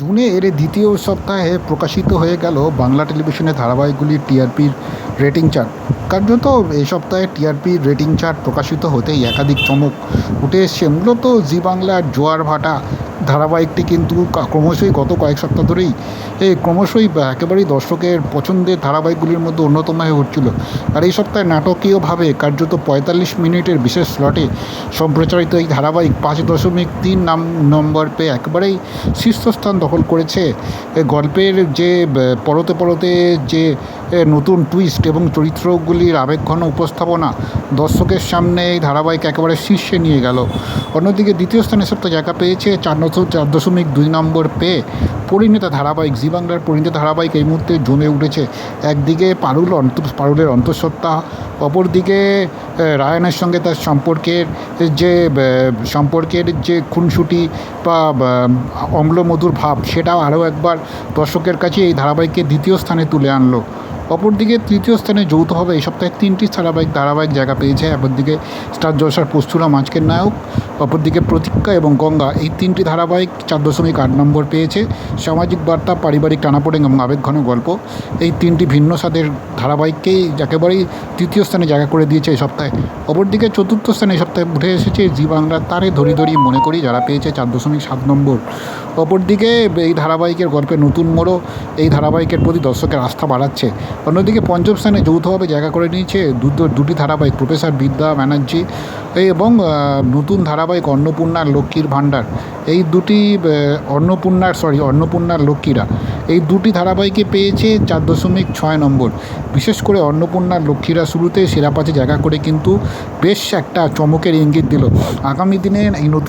জুনের দ্বিতীয় সপ্তাহে প্রকাশিত হয়ে গেল বাংলা টেলিভিশনের ধারাবাহিকগুলির টিআরপির রেটিং চার্ট। কার্যত এই সপ্তাহে টিআরপির রেটিং চার্ট প্রকাশিত হতেই একাধিক চমক উঠে এসছে। মূলত জি বাংলার জোয়ার ভাটা ধারাবাহিকটি কিন্তু ক্রমশই গত কয়েক সপ্তাহ ধরেই ক্রমশই একেবারেই দর্শকের পছন্দের ধারাবাহিকগুলির মধ্যে অন্যতম হয়ে উঠছিল। আর এই সপ্তাহে নাটকীয়ভাবে কার্যত ৪৫ মিনিটের বিশেষ স্লটে সম্প্রচারিত এই ধারাবাহিক ৫.৩ নম্বর পেয়ে একেবারেই শীর্ষস্থান দখল করেছে। গল্পের যে পরতে পরতে যে নতুন টুইস্ট এবং চরিত্রগুলির আবেগঘন উপস্থাপনা দর্শকের সামনে এই ধারাবাহিক একেবারে শীর্ষে নিয়ে গেল। অন্যদিকে দ্বিতীয় স্থানে সপ্তাহে জায়গা পেয়েছে ৪.২ নম্বর পেয়ে পরিণীতা ধারাবাহিক। জি বাংলার পরিণীতা ধারাবাহিক এই মুহূর্তে জমে উঠেছে। একদিকে পারুলের অন্তঃসত্ত্বা, অপরদিকে রায়ানের সঙ্গে তার সম্পর্কের যে খুনসুটি বা অম্লমধুর ভাব, সেটাও আরও একবার দর্শকের কাছে এই ধারাবাহিককে দ্বিতীয় স্থানে তুলে আনলো। অপরদিকে তৃতীয় স্থানে যৌথভাবে এই সপ্তাহে ৩টি ধারাবাহিক জায়গা পেয়েছে। অপরদিকে স্টার জলসার পস্তুরাম আজকের নায়ক, অপরদিকে প্রতীক্ষা এবং গঙ্গা এই 3টি ধারাবাহিক ৪.৮ নম্বর পেয়েছে। সামাজিক বার্তা, পারিবারিক টানাপোড়েন এবং আবেগঘন গল্প এই 3টি ভিন্ন স্বাদের ধারাবাহিককেই একেবারেই তৃতীয় স্থানে জায়গা করে দিয়েছে এই সপ্তাহে। অপরদিকে চতুর্থ স্থানে এই সপ্তাহে উঠে এসেছে জি বাংলার তারে ধরি ধরি মনে করি, যারা পেয়েছে ৪.৭ নম্বর। অপরদিকে এই ধারাবাহিকের গল্পের নতুন মোড়ও এই ধারাবাহিকের প্রতি দর্শকের আস্থা বাড়াচ্ছে। অন্যদিকে পঞ্চম স্থানে যৌথভাবে জায়গা করে নিয়েছে দুটি ধারাবাহিক, প্রফেসর বিদ্যা ব্যানার্জি এবং নতুন ধারাবাহিক অন্নপূর্ণার লক্ষ্মীর ভাণ্ডার। এই দুটি অন্নপূর্ণার লক্ষ্মীরা এই দুটি ধারাবাহিকে পেয়েছে ৪.৬ নম্বর। বিশেষ করে অন্নপূর্ণার লক্ষ্মীরা শুরুতে সেরা ৫-এ জায়গা করে কিন্তু বেশ একটা চমকের ইঙ্গিত দিল। আগামী দিনে এই নতুন